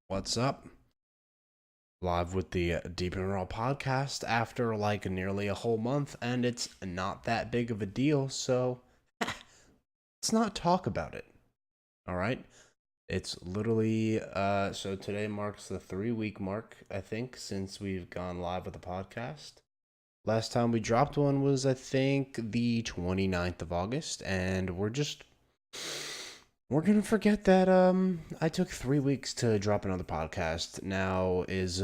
What's up? Live with the Deep and Raw podcast after like nearly a whole month, and it's not that big of a deal, so let's not talk about it. All right? It's literally, so today marks the 3 week mark, I think, since we've gone live with the podcast. Last time we dropped one was, I think, the 29th of August, and we're gonna forget that I took 3 weeks to drop another podcast. Now is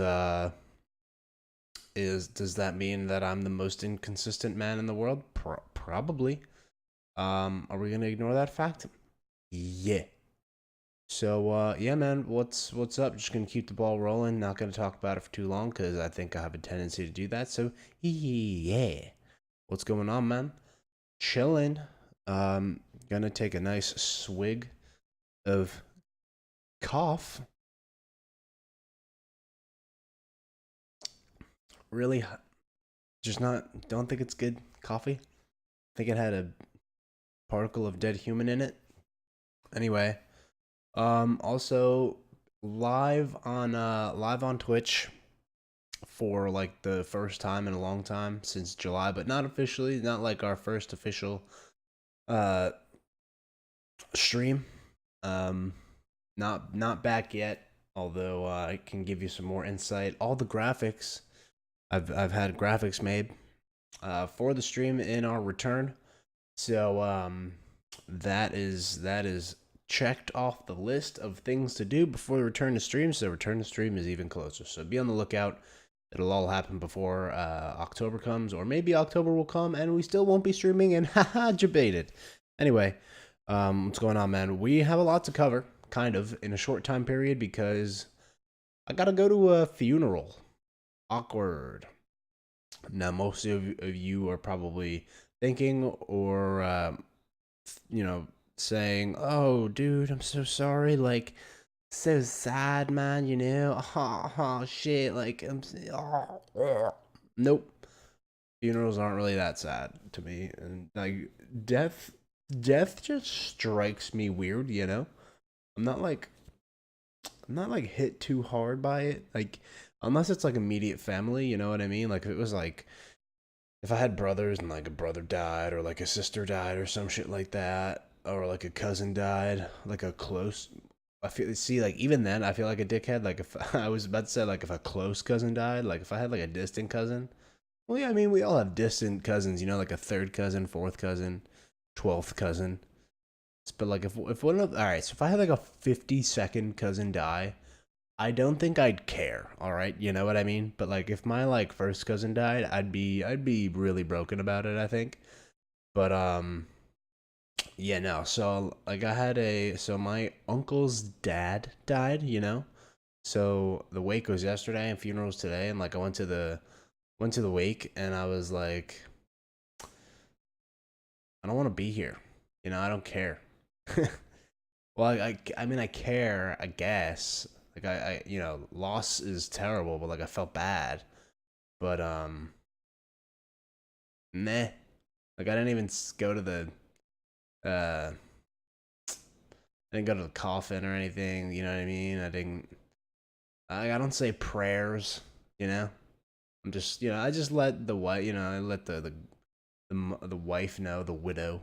does that mean that I'm the most inconsistent man in the world? Probably. Are we gonna ignore that fact? Yeah. So yeah, man, what's up? Just gonna keep the ball rolling. Not gonna talk about it for too long because I think I have a tendency to do that. So yeah, what's going on, man? Chilling. Gonna take a nice swig of cough. Really, just not. Don't think it's good coffee. Think it had a particle of dead human in it. Anyway, also live on Twitch for like the first time in a long time since July, but not officially, not like our first official uh stream. Um not back yet, although I can give you some more insight. All the graphics I've had graphics made for the stream in our return. So that is checked off the list of things to do before the return to stream. So return to stream is even closer. So be on the lookout. It'll all happen before October comes, or maybe October will come and we still won't be streaming. And haha, debated. Anyway, what's going on, man? We have a lot to cover, kind of, in a short time period because I gotta go to a funeral. Awkward. Now, most of you are probably thinking or saying, "Oh, dude, I'm so sorry. Like, so sad, man. Oh, shit. Like, nope. Funerals aren't really that sad to me, and like death, death just strikes me weird. I'm not like I'm not like hit too hard by it. Like, unless it's like immediate family. You know what I mean? Like, if it was like if I had brothers and like a brother died or like a sister died or some shit like that, or like a cousin died, like a close. I feel see like even then I feel like a dickhead. Like if I was about to say like if a close cousin died, like if I had like a distant cousin. Well, yeah, I mean we all have distant cousins, like a third cousin, fourth cousin, 12th cousin. But like if one of all right, so if I had like a 52nd cousin die, I don't think I'd care. All right, you know what I mean. But like, if my like first cousin died, I'd be really broken about it. I think. But yeah, no. So like, so my uncle's dad died. So the wake was yesterday and funerals today, and like I went to the wake, and I was like, I don't want to be here. I don't care. Well, I mean, I care, I guess. Like, loss is terrible, but like, I felt bad. But, meh. Like, I didn't even go to I didn't go to the coffin or anything, you know what I mean? I don't say prayers, you know? I just let the wife, I let the wife know, the widow.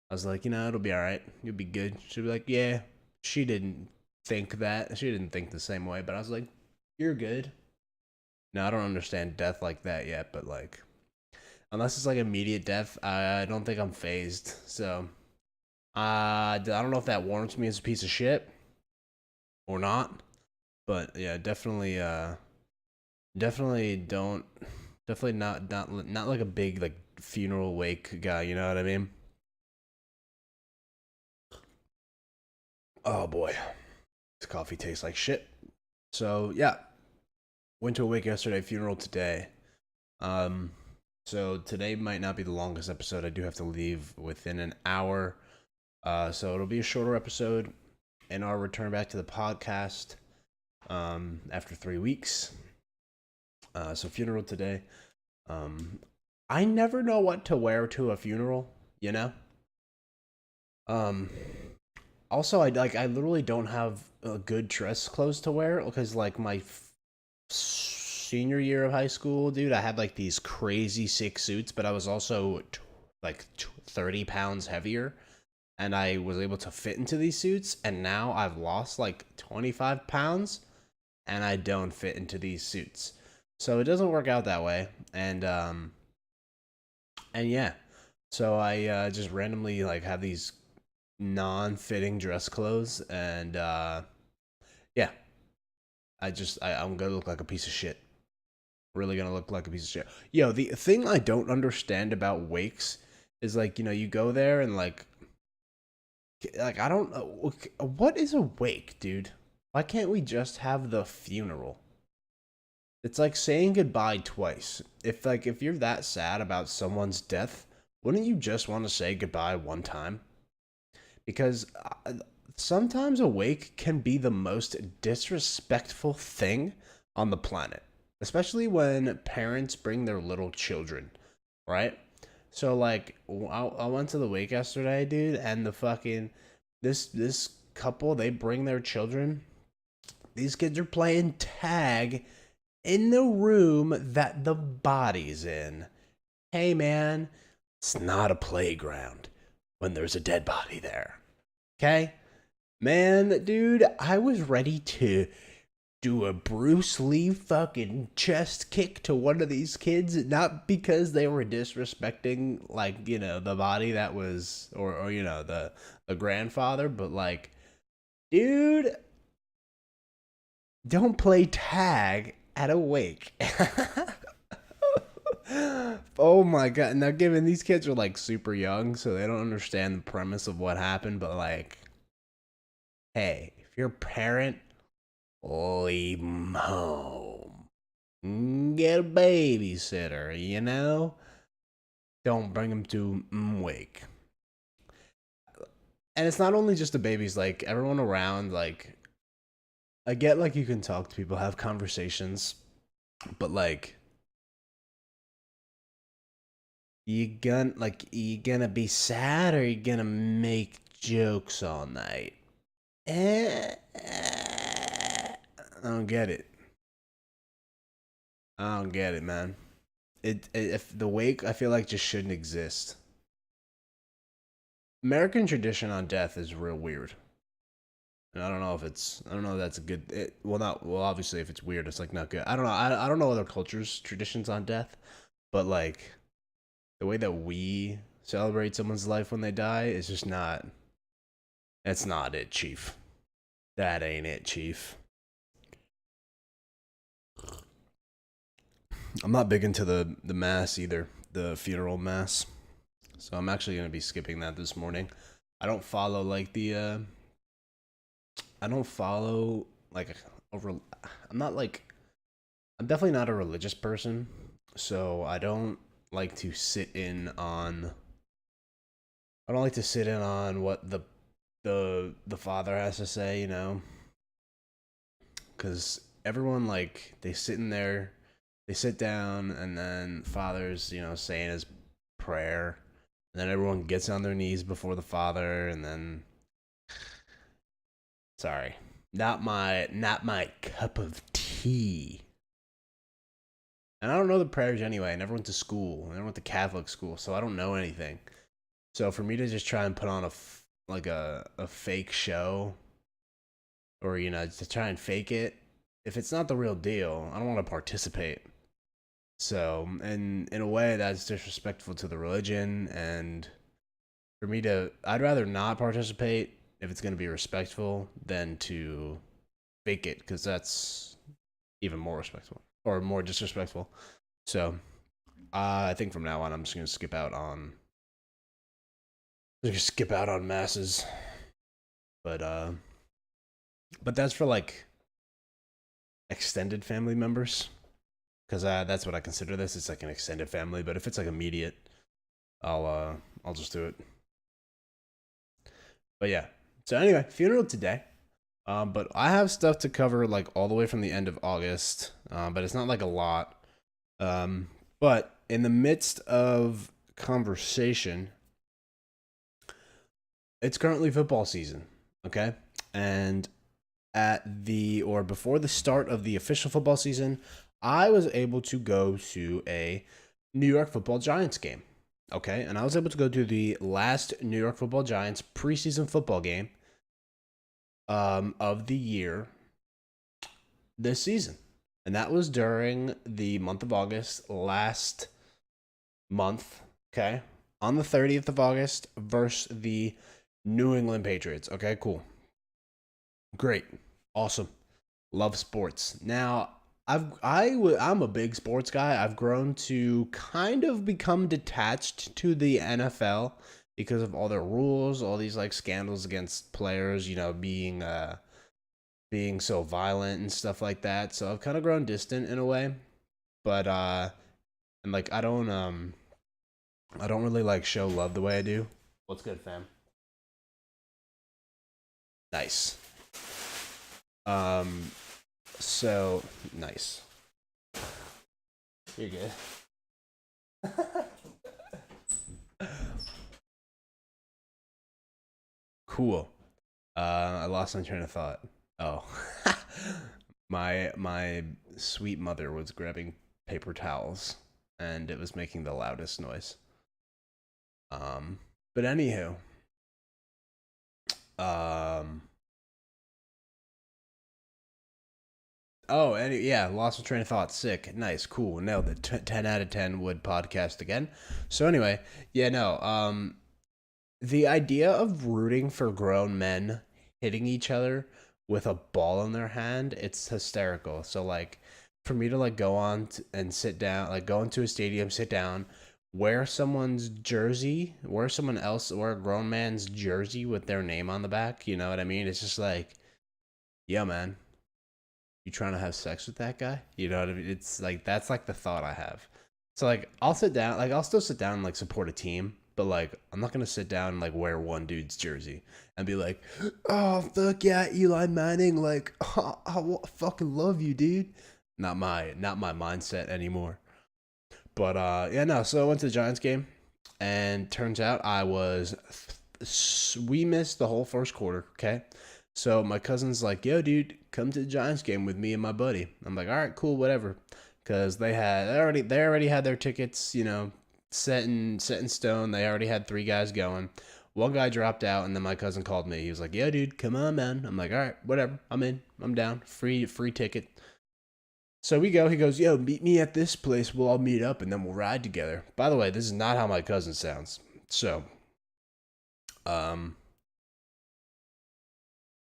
I was like, it'll be all right. You'll be good. She'll be like, yeah. She didn't think that. She didn't think the same way, but I was like, you're good. No, I don't understand death like that yet, but like, unless it's like immediate death, I don't think I'm phased. So, I don't know if that warrants me as a piece of shit or not, but yeah, definitely don't, definitely not like a big like funeral wake guy. You know what I mean? Oh boy, this coffee tastes like shit. So yeah, went to a wake yesterday, funeral today. Um, so today might not be the longest episode. I do have to leave within an hour. So it'll be a shorter episode in our return back to the podcast after 3 weeks. So funeral today. Um, I never know what to wear to a funeral. You know. Um, Also, I literally don't have good dress clothes to wear because like my senior year of high school, dude, I had like these crazy sick suits, but I was also 30 pounds heavier and I was able to fit into these suits. And now I've lost like 25 pounds and I don't fit into these suits. So it doesn't work out that way. And yeah, so I just randomly like have these non-fitting dress clothes, and yeah, I'm gonna look like a piece of shit. Really gonna look like a piece of shit. Yo, the thing I don't understand about wakes is like you go there and like I don't know what is a wake, dude. Why can't we just have the funeral? It's like saying goodbye twice. If you're that sad about someone's death, wouldn't you just want to say goodbye one time? Because sometimes a wake can be the most disrespectful thing on the planet, especially when parents bring their little children, right? So like I went to the wake yesterday, dude, and the fucking this couple, they bring their children. These kids are playing tag in the room that the body's in. Hey man, it's not a playground when there's a dead body there. Okay? Man, dude, I was ready to do a Bruce Lee fucking chest kick to one of these kids, not because they were disrespecting, like, the body that was, or the grandfather, but like, dude, don't play tag at a wake. Oh my god. Now, given these kids are like super young, so they don't understand the premise of what happened, but like, hey, if you're a parent, leave them home. Get a babysitter, Don't bring them to wake. And it's not only just the babies, like, everyone around, like, I get, like, you can talk to people, have conversations, but, like, you gonna be sad or you gonna make jokes all night? I don't get it. I don't get it, man. If the wake, I feel like just shouldn't exist. American tradition on death is real weird, and I don't know if that's a good. Well, obviously, if it's weird, it's like not good. I don't know. I don't know other cultures' traditions on death, but like the way that we celebrate someone's life when they die is just not. That's not it, Chief. That ain't it, Chief. I'm not big into the mass either, the funeral mass. So I'm actually gonna be skipping that this morning. I don't follow like I don't follow like over. I'm not like I'm definitely not a religious person, so I don't like to sit in on. I don't like to sit in on what the father has to say, because everyone like they sit in there, they sit down, and then father's saying his prayer, and then everyone gets on their knees before the father, and then sorry, not my cup of tea. And I don't know the prayers anyway. I never went to school. I never went to Catholic school, so I don't know anything. So for me to just try and put on a fake show, or to try and fake it, if it's not the real deal, I don't want to participate. So, and in a way, that's disrespectful to the religion. And for me I'd rather not participate if it's going to be respectful than to fake it, because that's even more respectful or more disrespectful. So, I think from now on, I'm just going to skip out on masses. But, but that's for like extended family members, because that's what I consider this. It's like an extended family, but if it's like immediate, I'll just do it. But yeah. So anyway, funeral today. But I have stuff to cover like all the way from the end of August. But it's not like a lot. But in the midst of conversation, it's currently football season. Okay. And before the start of the official football season, I was able to go to a New York Football Giants game. Okay. And I was able to go to the last New York Football Giants preseason football game of the year this season. And that was during the month of August last month. Okay. On the 30th of August versus the New England Patriots. Okay, cool. Great. Awesome. Love sports. Now, I'm a big sports guy. I've grown to kind of become detached to the NFL because of all their rules, all these like scandals against players, being so violent and stuff like that. So I've kind of grown distant in a way. But and like I don't really like show love the way I do. What's good, fam? Nice. Um so nice. You're good. Cool. I lost my train of thought. Oh. My sweet mother was grabbing paper towels and it was making the loudest noise. But anywho, um yeah, lost my train of thought. Sick. Nice. Cool. Nailed it. 10 out of 10 would podcast again. So anyway, yeah, no. The idea of rooting for grown men hitting each other with a ball in their hand, it's hysterical. So like for me to like go on and sit down, like go into a stadium, sit down, wear someone's jersey, wear a grown man's jersey with their name on the back, you know what I mean? It's just like, yeah, man, you trying to have sex with that guy? You know what I mean? It's like that's like the thought I have. So like I'll sit down, like I'll still sit down and like support a team, but like I'm not gonna sit down and like wear one dude's jersey and be like, oh fuck yeah, Eli Manning, like oh, fucking love you, dude. Not my mindset anymore. But yeah, no. So I went to the Giants game, and turns out we missed the whole first quarter. Okay, so my cousin's like, "Yo, dude, come to the Giants game with me and my buddy." I'm like, "All right, cool, whatever," because they already had their tickets, set in stone. They already had three guys going. One guy dropped out, and then my cousin called me. He was like, "Yeah, dude, come on, man." I'm like, "All right, whatever. I'm in. I'm down. Free ticket." So we go. He goes, "Yo, meet me at this place. We'll all meet up, and then we'll ride together." By the way, this is not how my cousin sounds. So, um,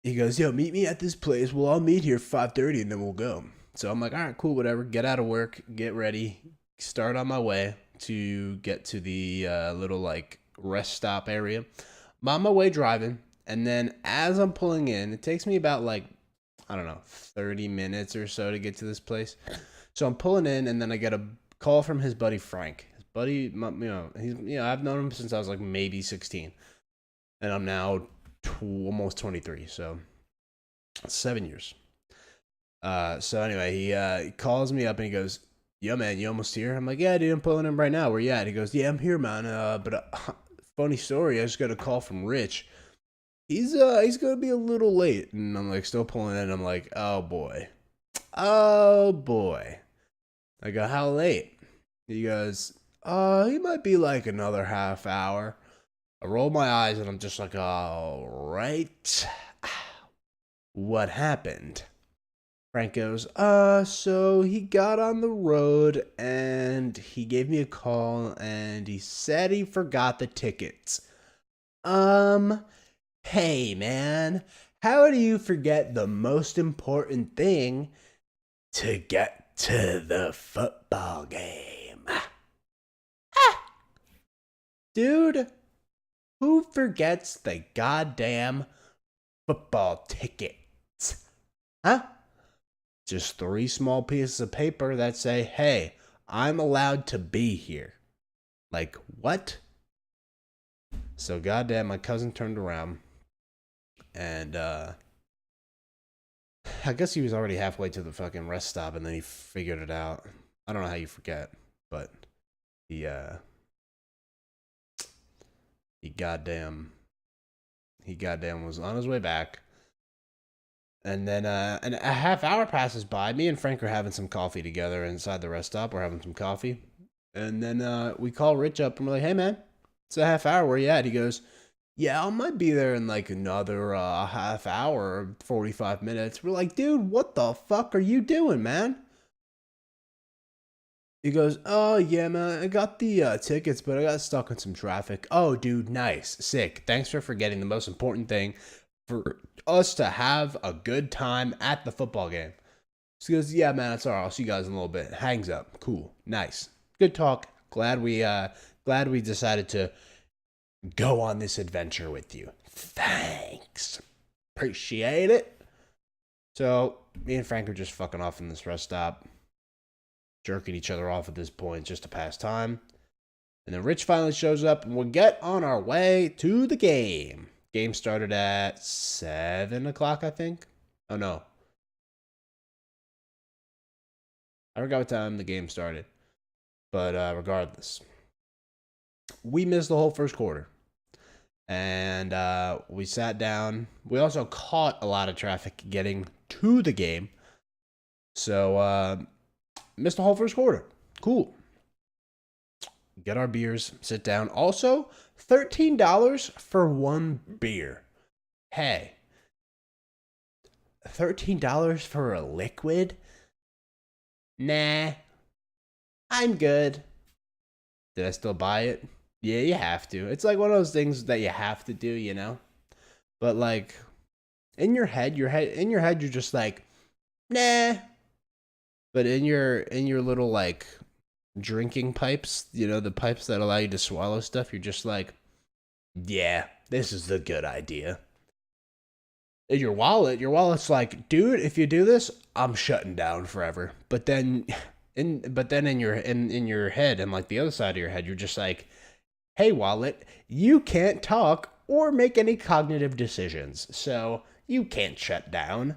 he goes, "Yo, meet me at this place. We'll all meet here 5:30, and then we'll go." So I'm like, "All right, cool, whatever." Get out of work, get ready, start on my way to get to the little like rest stop area. I'm on my way driving, and then as I'm pulling in, it takes me about like I don't know 30 minutes or so to get to this place. So I'm pulling in, and then I get a call from his buddy Frank. His buddy, I've known him since I was like maybe 16, and I'm now almost 23. So 7 years. So anyway, he calls me up and he goes, "Yo, man, you almost here?" I'm like, "Yeah, dude, I'm pulling in right now. Where you at?" He goes, "Yeah, I'm here, man. But funny story, I just got a call from Rich. He's gonna be a little late." And I'm like, still pulling in. I'm like, "Oh boy, oh boy." I go, "How late?" He goes, he might be like another half hour." I roll my eyes and I'm just like, "All right. What happened?" Frank goes, so he got on the road and he gave me a call and he said he forgot the tickets. Um, hey man, how do you forget the most important thing to get to the football game? Dude, who forgets the goddamn football tickets? Huh? Just three small pieces of paper that say, "Hey, I'm allowed to be here." Like, what? So, goddamn, my cousin turned around and I guess he was already halfway to the fucking rest stop and then he figured it out. I don't know how you forget, but he, uh, he goddamn, He goddamn was on his way back. And then and a half hour passes by. Me and Frank are having some coffee together inside the rest stop. We're having some coffee. And then we call Rich up and we're like, hey, man, it's a half hour. Where you at? He goes, yeah, I might be there in like another half hour, 45 minutes. We're like, dude, what the fuck are you doing, man? He goes, oh, yeah, man, I got the tickets, but I got stuck in some traffic. Oh, dude, nice. Sick. Thanks for forgetting the most important thing for us to have a good time at the football game. So he goes, yeah, man, that's all right. I'll see you guys in a little bit. Hangs up. Cool. Nice. Good talk. Glad we decided to go on this adventure with you. Thanks. Appreciate it. So me and Frank are just fucking off in this rest stop, jerking each other off at this point just to pass time. And then Rich finally shows up and we'll get on our way to the game. Game started at 7 o'clock, I think. Oh, no. I forgot what time the game started. But regardless, we missed the whole first quarter. And we sat down. We also caught a lot of traffic getting to the game. So missed the whole first quarter. Cool. Get our beers, sit down. Also, $13 for one beer. Hey, $13 for a liquid? Nah, I'm good. Did I still buy it? Yeah, you have to. It's like one of those things that you have to do, you know? But like in your head, you're just like, nah. But in your little like drinking pipes, you know, the pipes that allow you to swallow stuff, you're just like, yeah, this is the good idea. In your wallet's like, dude, if you do this, I'm shutting down forever. But then in your head and like the other side of your head, you're just like, hey, wallet, you can't talk or make any cognitive decisions, so you can't shut down.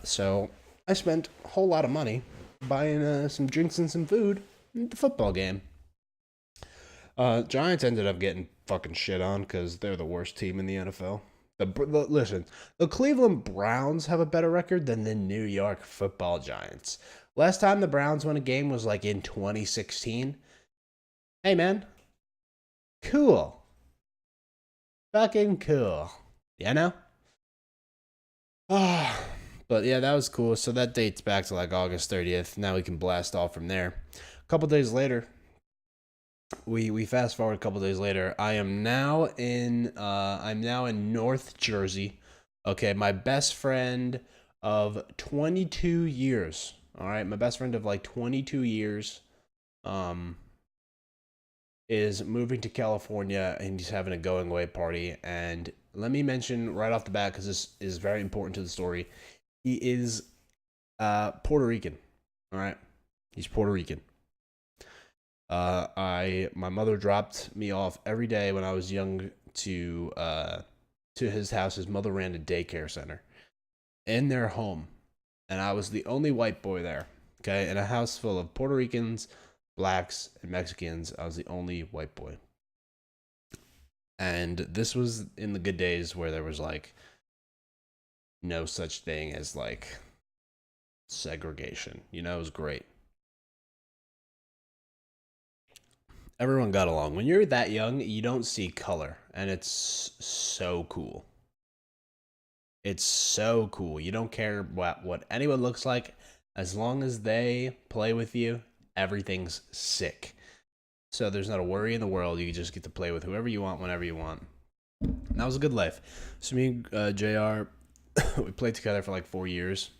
So I spent a whole lot of money buying some drinks and some food at the football game. Giants ended up getting fucking shit on because they're the worst team in the NFL. Listen, the Cleveland Browns have a better record than the New York Football Giants. Last time the Browns won a game was like in 2016. Hey, man. Cool. Fucking cool. You know? But yeah, that was cool. So that dates back to like August 30th. Now we can blast off from there. A couple days later, we fast forward a couple days later. I'm now in North Jersey. Okay, my best friend of 22 years. All right, my best friend of like 22 years is moving to California and he's having a going away party. And let me mention right off the bat, because this is very important to the story, he is Puerto Rican. All right, he's Puerto Rican. My mother dropped me off every day when I was young to his house. His mother ran a daycare center in their home, and I was the only white boy there. Okay, in a house full of Puerto Ricans, blacks, and Mexicans, I was the only white boy. And this was in the good days where there was like no such thing as like segregation. You know, it was great. Everyone got along. When you're that young, you don't see color, and it's so cool. It's so cool. You don't care what anyone looks like, as long as they play with you. Everything's sick. So there's not a worry in the world. You just get to play with whoever you want, whenever you want. And that was a good life. So me and JR, we played together for like 4 years.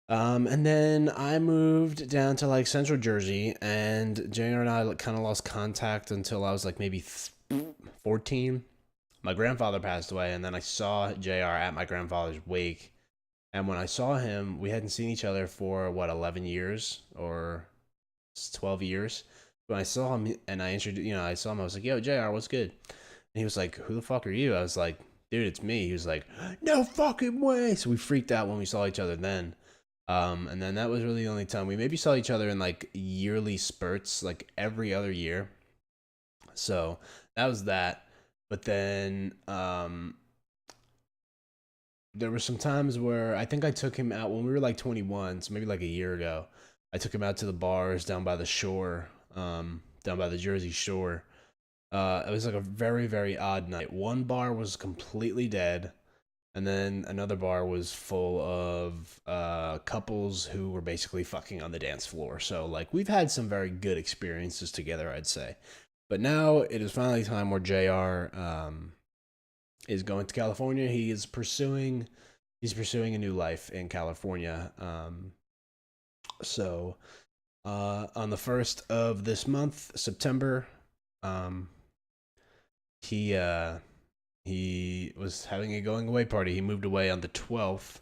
And then I moved down to like Central Jersey, and JR and I kind of lost contact until I was like maybe 14. My grandfather passed away, and then I saw JR at my grandfather's wake. And when I saw him, we hadn't seen each other for what, 11 years or 12 years. When I saw him and I introduced, I saw him, I was like, yo, JR, what's good? And he was like, who the fuck are you? I was like, dude, it's me. He was like, no fucking way. So we freaked out when we saw each other then. And then that was really the only time we maybe saw each other in like yearly spurts, like every other year. So that was that. But then there were some times where I think I took him out when we were like 21, so maybe like a year ago. I took him out to the bars down by the shore, down by the Jersey Shore. It was like a very, very odd night. One bar was completely dead, and then another bar was full of couples who were basically fucking on the dance floor. So, like, we've had some very good experiences together, I'd say. But now it is finally time where JR is going to California. He's pursuing a new life in California. So on the first of this month, September, um, he was having a going away party. He moved away on the 12th,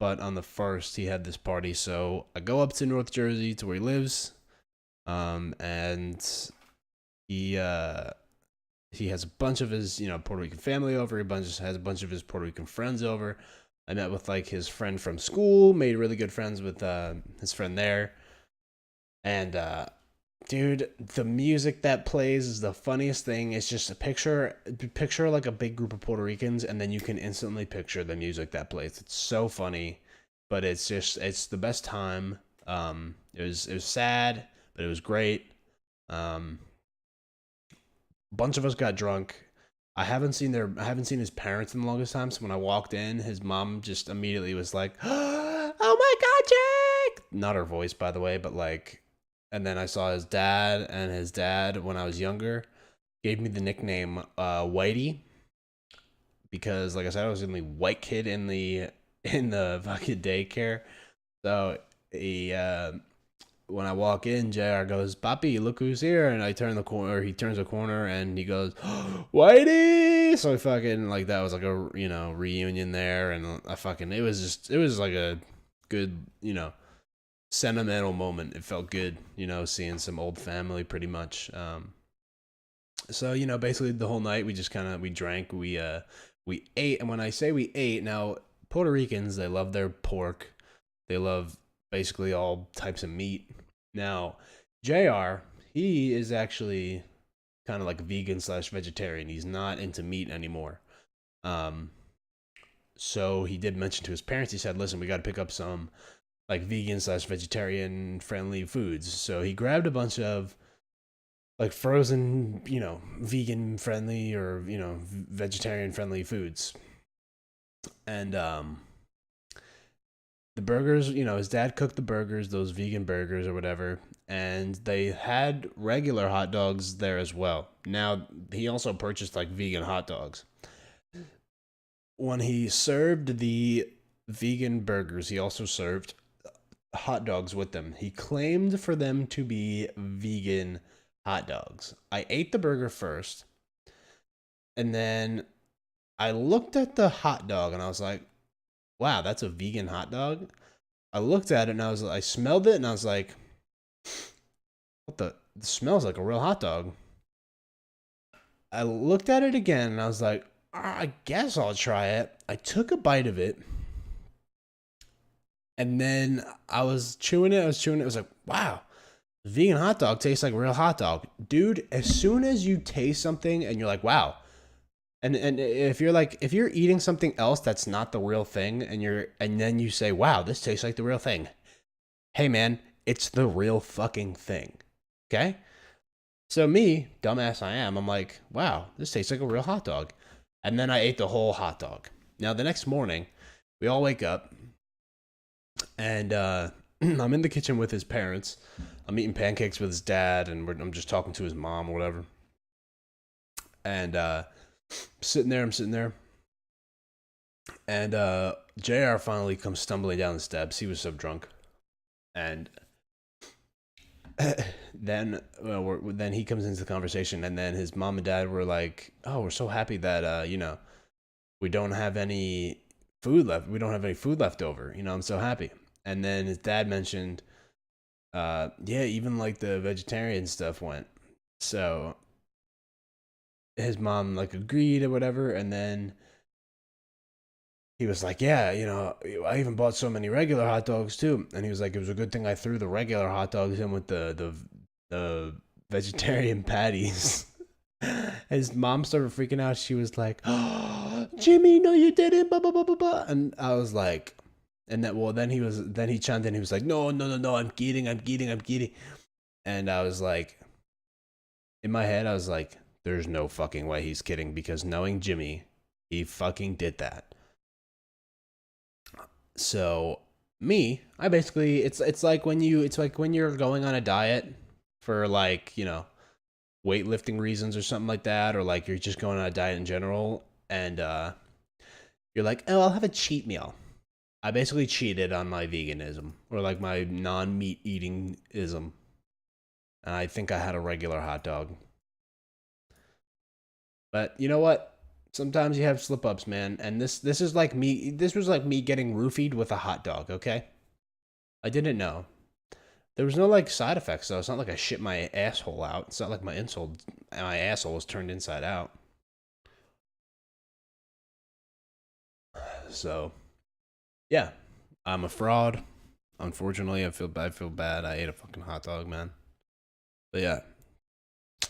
but on the first he had this party. So I go up to North Jersey to where he lives, and he he has a bunch of his Puerto Rican family over. Has a bunch of his Puerto Rican friends over. I met with like his friend from school. Made really good friends with his friend there, and dude, the music that plays is the funniest thing. It's just a picture like a big group of Puerto Ricans, and then you can instantly picture the music that plays. It's so funny, but it's the best time. It was sad, but it was great. Um, Bunch of us got drunk. I haven't seen his parents in the longest time. So when I walked in, his mom just immediately was like, "Oh my god, Jake!" Not her voice, by the way, but like. And then I saw his dad, and his dad, when I was younger, gave me the nickname Whitey because, like I said, I was the only white kid in the fucking daycare. So he when I walk in, JR goes, "Papi, look who's here." And I turn the corner, he turns the corner and he goes, "Whitey!" So I fucking, like, that was like a, reunion there. And it was like a good, sentimental moment. It felt good, seeing some old family pretty much. So, basically the whole night we drank, we ate. And when I say we ate, now Puerto Ricans, they love their pork. They love basically all types of meat. Now, JR, he is actually kind of like vegan slash vegetarian. He's not into meat anymore. Um, so he did mention to his parents, he said, "Listen, we got to pick up some like vegan slash vegetarian friendly foods." So he grabbed a bunch of like frozen, vegan friendly or, vegetarian friendly foods. And the burgers, his dad cooked the burgers, those vegan burgers or whatever, and they had regular hot dogs there as well. Now, he also purchased like vegan hot dogs. When he served the vegan burgers, he also served hot dogs with them. He claimed for them to be vegan hot dogs. I ate the burger first, and then I looked at the hot dog and I was like, "Wow, that's a vegan hot dog." I looked at it and I smelled it and I was like, "What the? It smells like a real hot dog." I looked at it again and I was like, "I guess I'll try it." I took a bite of it and then I was chewing it. I was like, "Wow, vegan hot dog tastes like a real hot dog." Dude, as soon as you taste something and you're like, "Wow," and if you're eating something else that's not the real thing and then you say, "Wow, this tastes like the real thing." Hey man, it's the real fucking thing. Okay? So me, dumbass I am, I'm like, "Wow, this tastes like a real hot dog." And then I ate the whole hot dog. Now the next morning, we all wake up and I'm in the kitchen with his parents. I'm eating pancakes with his dad and I'm just talking to his mom or whatever. And I'm sitting there, and JR finally comes stumbling down the steps. He was so drunk. And then he comes into the conversation, and then his mom and dad were like, "Oh, we're so happy that we don't have any food left. We don't have any food left over. I'm so happy." And then his dad mentioned, yeah, even like the vegetarian stuff went. So his mom like agreed or whatever, and then he was like, "Yeah, I even bought so many regular hot dogs too." And he was like, "It was a good thing I threw the regular hot dogs in with the vegetarian patties." His mom started freaking out. She was like, oh, Jimmy, no, you didn't. Blah, blah, blah, blah, blah. And I was like, and that, well, then he chimed in. He was like, no, no, no, no, I'm kidding. I'm kidding. I'm kidding. And I was like, in my head, I was like, there's no fucking way he's kidding, because knowing Jimmy, he fucking did that. So I basically, it's like when you're going on a diet for, like, weightlifting reasons or something like that, or like you're just going on a diet in general, and you're like, oh, I'll have a cheat meal. I basically cheated on my veganism, or like my non-meat eating ism. And I think I had a regular hot dog. But you know what? Sometimes you have slip ups, man. And this is like me. This was like me getting roofied with a hot dog. Okay, I didn't know. There was no like side effects though. It's not like I shit my asshole out. It's not like my asshole was turned inside out. So, yeah, I'm a fraud. Unfortunately, I feel bad. I ate a fucking hot dog, man. But yeah,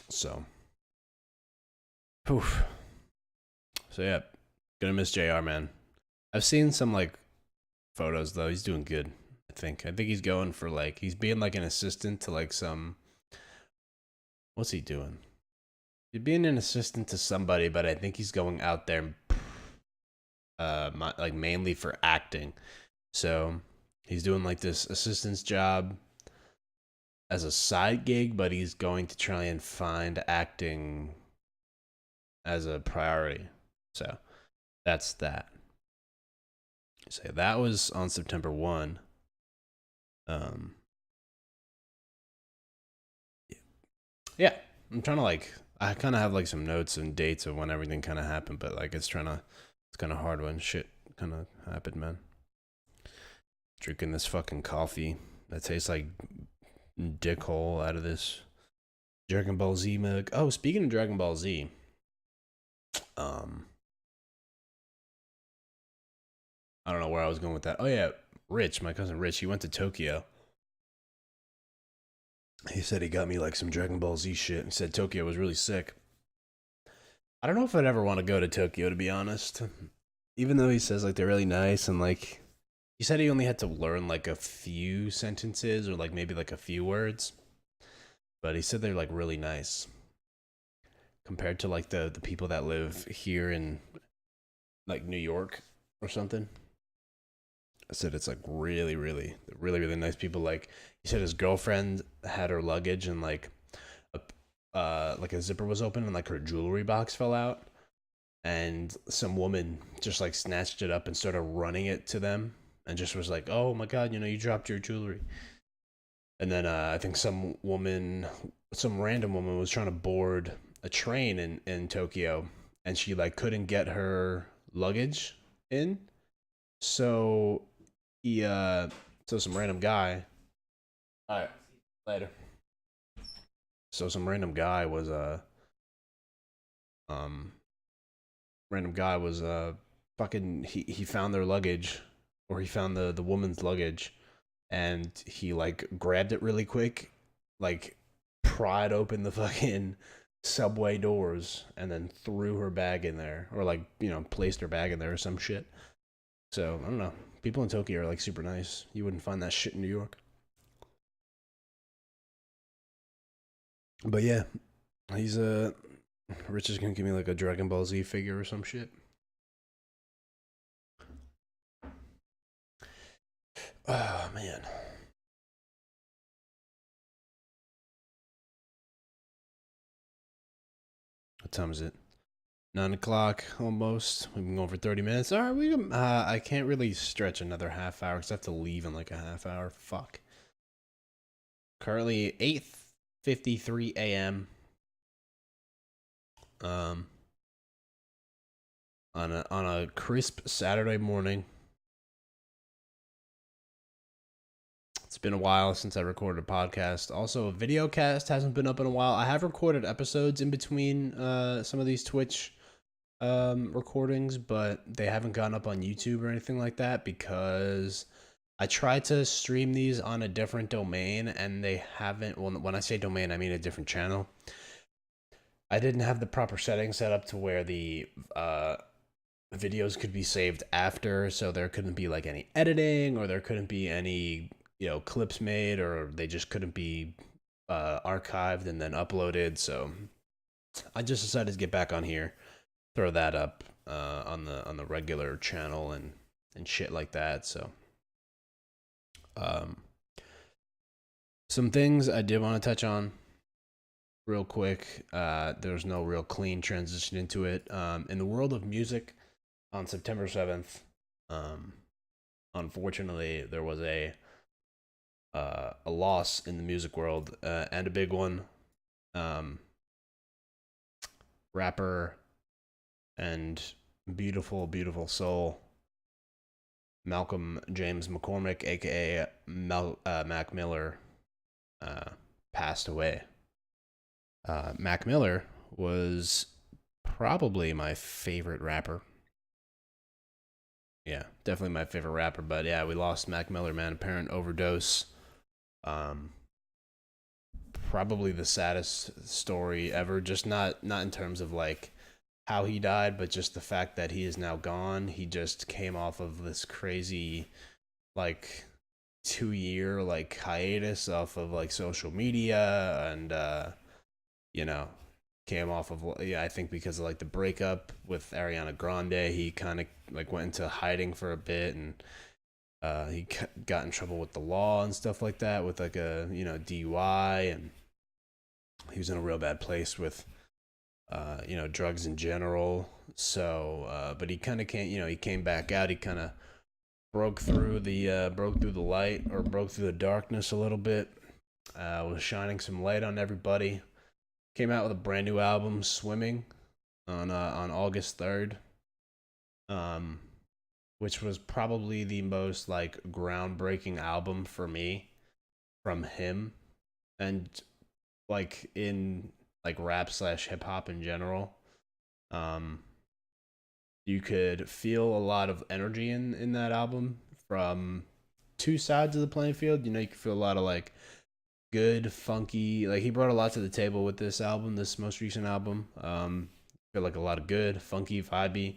so, poof. So yeah, gonna miss Jr. Man. I've seen some like photos though. He's doing good. I think he's going for like, he's being like an assistant to like some. What's he doing? He's being an assistant to somebody, but I think he's going out there, like mainly for acting. So he's doing like this assistant's job as a side gig, but he's going to try and find acting as a priority. So that's that. So that was on September 1. Yeah, I'm trying to like, I kind of have like some notes and dates of when everything kind of happened, but like it's kind of hard when shit kind of happened, man. Drinking this fucking coffee that tastes like dickhole out of this Dragon Ball Z mug. Oh, speaking of Dragon Ball Z, I don't know where I was going with that. Oh yeah, Rich, my cousin Rich, he went to Tokyo. He said he got me like some Dragon Ball Z shit. He said Tokyo was really sick. I don't know if I'd ever want to go to Tokyo, to be honest. Even though he says like they're really nice, and like he said he only had to learn like a few sentences or like maybe like a few words. But he said they're like really nice compared to like the people that live here in like New York or something. I said it's like really, really, really, really nice people. Like he said, his girlfriend had her luggage and like a zipper was open and like her jewelry box fell out, and some woman just like snatched it up and started running it to them and just was like, "Oh my god, you dropped your jewelry." And then I think some random woman was trying to board a train in Tokyo, and she like couldn't get her luggage in, so so some random guy. All right, later. So some um random guy was fucking he found their luggage, or he found the woman's luggage, and he like grabbed it really quick, like pried open the fucking subway doors and then threw her bag in there, or like placed her bag in there or some shit. So I don't know. People in Tokyo are like super nice. You wouldn't find that shit in New York. But yeah, he's Rich is gonna give me like a Dragon Ball Z figure or some shit. Oh man. What time is it? 9 o'clock almost. We've been going for 30 minutes. All right, I can't really stretch another half hour because I have to leave in like a half hour. Fuck. Currently 8:53 a.m. On a crisp Saturday morning. It's been a while since I recorded a podcast. Also, a video cast hasn't been up in a while. I have recorded episodes in between some of these Twitch recordings, but they haven't gone up on YouTube or anything like that because I tried to stream these on a different domain and they haven't. Well, when I say domain, I mean a different channel. I didn't have the proper settings set up to where the videos could be saved after, so there couldn't be like any editing, or there couldn't be any clips made, or they just couldn't be archived and then uploaded. So I just decided to get back on here, throw that up on the regular channel and shit like that. So um, some things I did want to touch on real quick. There's no real clean transition into it. In the world of music, on September 7th, um, unfortunately, there was a loss in the music world, and a big one. Um, Rapper and beautiful, beautiful soul, Malcolm James McCormick, aka Mac Miller, uh, passed away. Mac Miller was probably my favorite rapper. Yeah, definitely my favorite rapper. But yeah, we lost Mac Miller, man. Apparent overdose. Um, Probably the saddest story ever. Just not in terms of like how he died, but just the fact that he is now gone. He just came off of this crazy like 2 year like hiatus off of like social media, and you know came off of, yeah, I think because of like the breakup with Ariana Grande, he kind of like went into hiding for a bit, and he got in trouble with the law and stuff like that, with like a DUI, and he was in a real bad place with drugs in general. So but he kind of came, he came back out. He kind of broke through the light, or broke through the darkness a little bit. Was shining some light on everybody. Came out with a brand new album, Swimming, on August 3rd. Um, which was probably the most like groundbreaking album for me from him, and like in like rap slash hip hop in general. Um, you could feel a lot of energy in that album from two sides of the playing field. You could feel a lot of like good, funky. Like he brought a lot to the table with this album, this most recent album. Feel like a lot of good, funky, vibey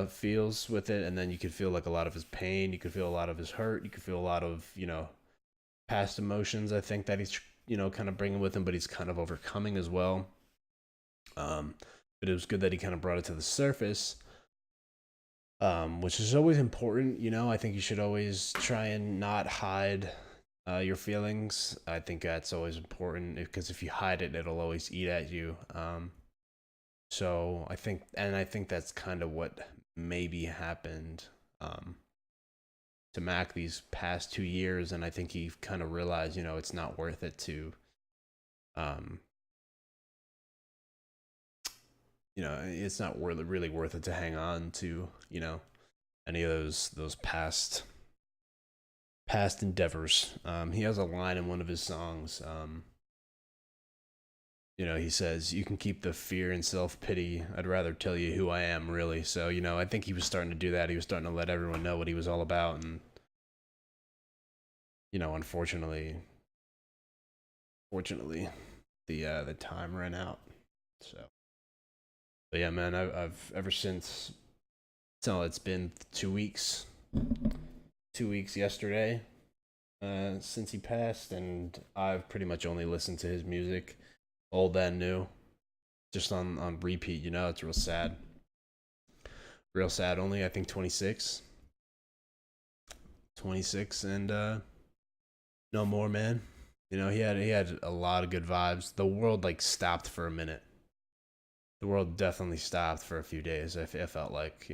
feels with it, and then you could feel like a lot of his pain. You could feel a lot of his hurt. You could feel a lot of past emotions. I think that he's kind of bringing with him, but he's kind of overcoming as well. But it was good that he kind of brought it to the surface, which is always important. I think you should always try and not hide your feelings. I think that's always important, because if you hide it, it'll always eat at you. So I think that's kind of what maybe happened to Mac these past 2 years, and I think he kind of realized, it's not worth it to, um, it's not really worth it to hang on to, any of those past endeavors. He has a line in one of his songs. He says, "You can keep the fear and self pity. I'd rather tell you who I am, really." So, I think he was starting to do that. He was starting to let everyone know what he was all about, and unfortunately, fortunately, the time ran out. So, but yeah, man, I've ever since. So it's been 2 weeks. 2 weeks yesterday, since he passed, and I've pretty much only listened to his music, old and new, just on repeat. It's real sad. Real sad. Only I think 26, 26, and no more, man. He had a lot of good vibes. The world like stopped for a minute. The world definitely stopped for a few days. I felt like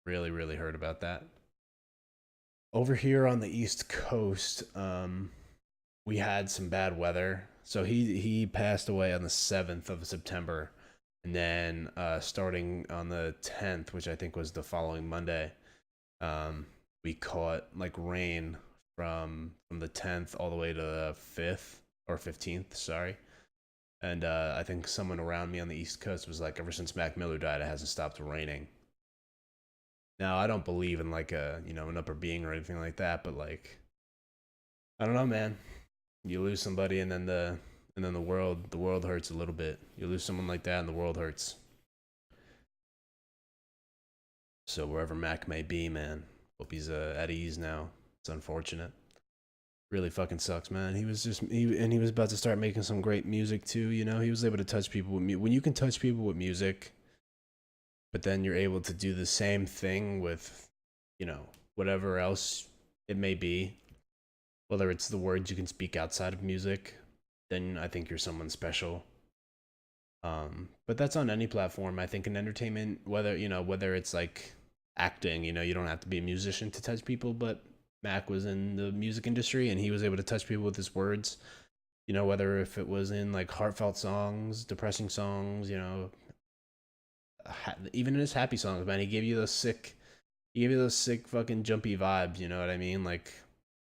really really heard about that. Over here on the East Coast, we had some bad weather. So he passed away on the 7th of September, and then starting on the 10th, which I think was the following Monday, we caught like rain from the 10th all the way to the 5th or 15th. Sorry. And I think someone around me on the East Coast was like, ever since Mac Miller died, it hasn't stopped raining. Now I don't believe in like an upper being or anything like that, but like I don't know, man. You lose somebody, and then and then the world hurts a little bit. You lose someone like that, and the world hurts. So wherever Mac may be, man, hope he's at ease now. It's unfortunate. Really fucking sucks, man. He was about to start making some great music too. You know, he was able to touch people with when you can touch people with music, but then you're able to do the same thing with, whatever else it may be, whether it's the words you can speak outside of music, then I think you're someone special. But that's on any platform. I think in entertainment, whether it's like acting, you don't have to be a musician to touch people, but Mac was in the music industry and he was able to touch people with his words. Whether if it was in like heartfelt songs, depressing songs, even in his happy songs, man, he gave you those sick fucking jumpy vibes. You know what I mean? Like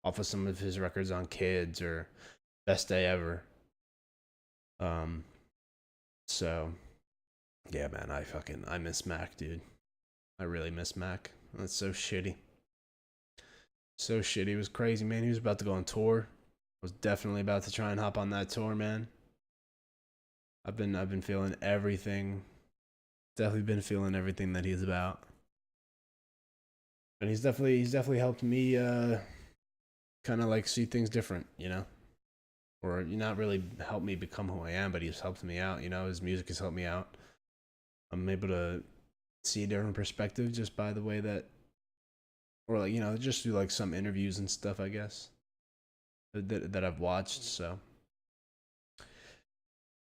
off of some of his records on Kids or Best Day Ever. Um, so yeah, man, I miss Mac, dude. I really miss Mac. That's so shitty. So shitty. It was crazy, man. He was about to go on tour. I was definitely about to try and hop on that tour, man. I've been feeling everything. Definitely been feeling everything that he's about. And he's definitely helped me kind of like see things different, or not really helped me become who I am, but he's helped me out. His music has helped me out. I'm able to see a different perspective just by the way that, or like just through like some interviews and stuff, I guess that I've watched. So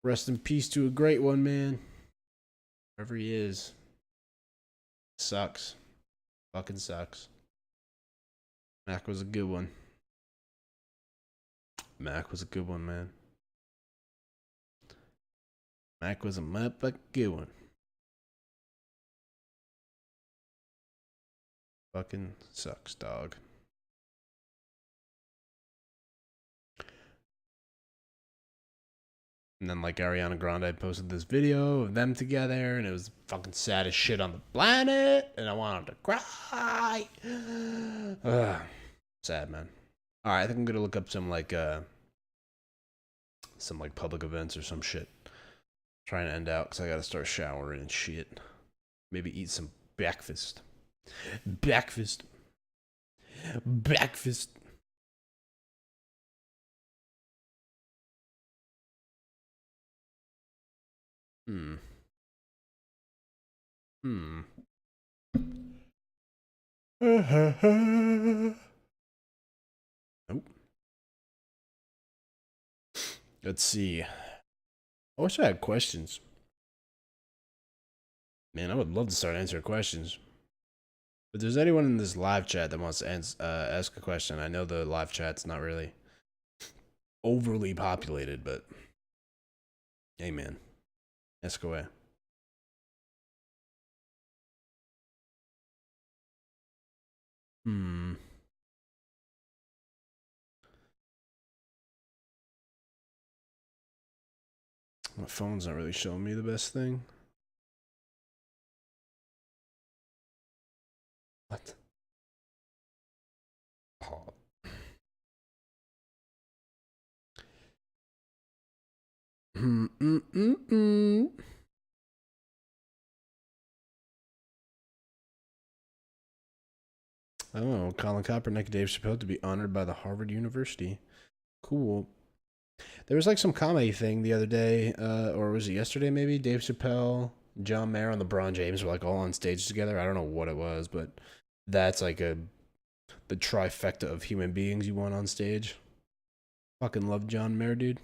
rest in peace to a great one, man. Wherever he is, sucks, fucking sucks. Mac was a good one. Mac was a good one, man. Mac was a motherfucking good one. Fucking sucks, dog. And then like Ariana Grande posted this video of them together, and it was fucking sad as shit on the planet, and I wanted to cry. Ugh. Sad, man. All right, I think I'm gonna look up some like public events or some shit. Trying to end out because I gotta start showering and shit. Maybe eat some breakfast. Breakfast. Breakfast. Hmm. Hmm. Nope. Let's see. I wish I had questions. Man, I would love to start answering questions. But there's anyone in this live chat that wants to ask a question, I know the live chat's not really overly populated, but hey, man, ask away. Hmm. My phone's not really showing me the best thing. What? Oh. Oh, Colin Kaepernick, Dave Chappelle to be honored by the Harvard University. Cool. There was like some comedy thing the other day, or was it yesterday maybe? Dave Chappelle, John Mayer, and LeBron James were like all on stage together. I don't know what it was, but that's like the trifecta of human beings you want on stage. Fucking love John Mayer, dude.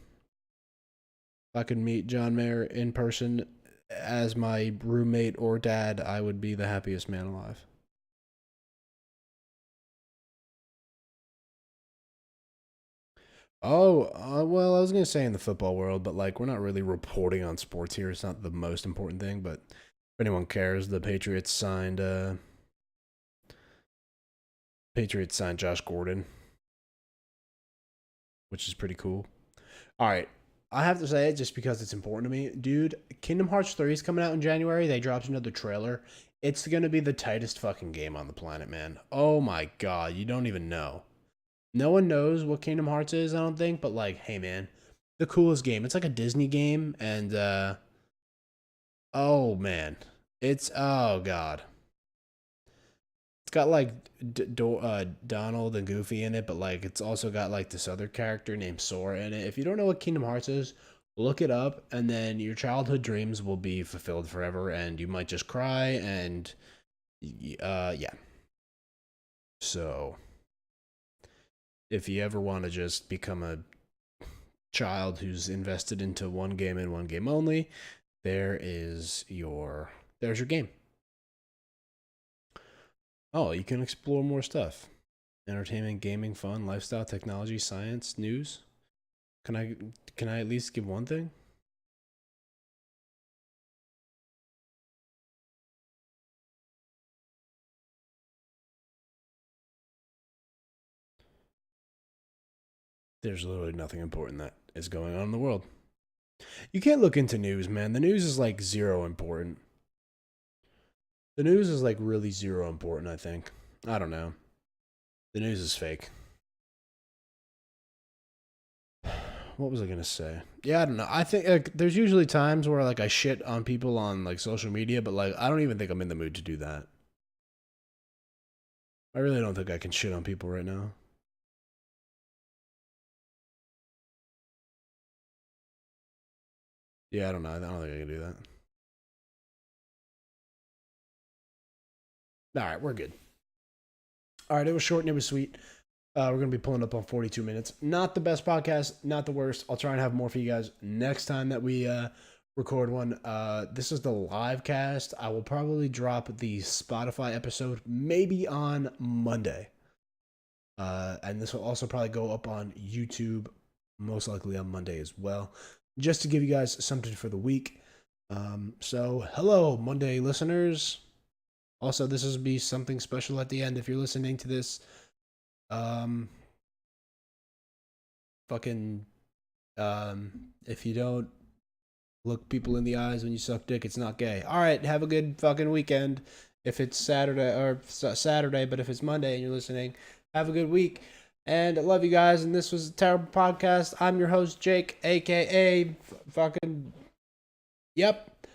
If I could meet John Mayer in person as my roommate or dad, I would be the happiest man alive. Oh, well, I was gonna say in the football world, but like we're not really reporting on sports here. It's not the most important thing, but if anyone cares, the Patriots signed Josh Gordon, which is pretty cool. All right, I have to say it just because it's important to me, dude. Kingdom Hearts 3 is coming out in January. They dropped another trailer. It's gonna be the tightest fucking game on the planet, man. Oh my god, you don't even know. No one knows what Kingdom Hearts is, I don't think, but like, hey man, the coolest game. It's like a Disney game, and oh man, it's oh god, it's got like Donald and Goofy in it, but like it's also got like this other character named Sora in it. If you don't know what Kingdom Hearts is, look it up, and then your childhood dreams will be fulfilled forever, and you might just cry, and yeah. So if you ever want to just become a child who's invested into one game and one game only, there's your game. Oh, you can explore more stuff. Entertainment, gaming, fun, lifestyle, technology, science, news. Can I at least give one thing? There's literally nothing important that is going on in the world. You can't look into news, man. The news is like zero important. The news is like really zero important, I think. I don't know. The news is fake. What was I gonna say? Yeah, I don't know. I think like there's usually times where like I shit on people on like social media, but like I don't even think I'm in the mood to do that. I really don't think I can shit on people right now. Yeah, I don't know. I don't think I can do that. All right, we're good. All right, it was short and it was sweet. We're gonna be pulling up on 42 minutes. Not the best podcast, not the worst. I'll try and have more for you guys next time that we record one. This is the live cast. I will probably drop the Spotify episode maybe on Monday. And this will also probably go up on YouTube, most likely on Monday as well, just to give you guys something for the week. So hello, Monday listeners. Also, this will be something special at the end if you're listening to this. Um, fucking, if you don't look people in the eyes when you suck dick, it's not gay. All right, have a good fucking weekend. If it's Saturday, but if it's Monday and you're listening, have a good week. And I love you guys. And this was a terrible podcast. I'm your host, Jake, aka fucking. Yep.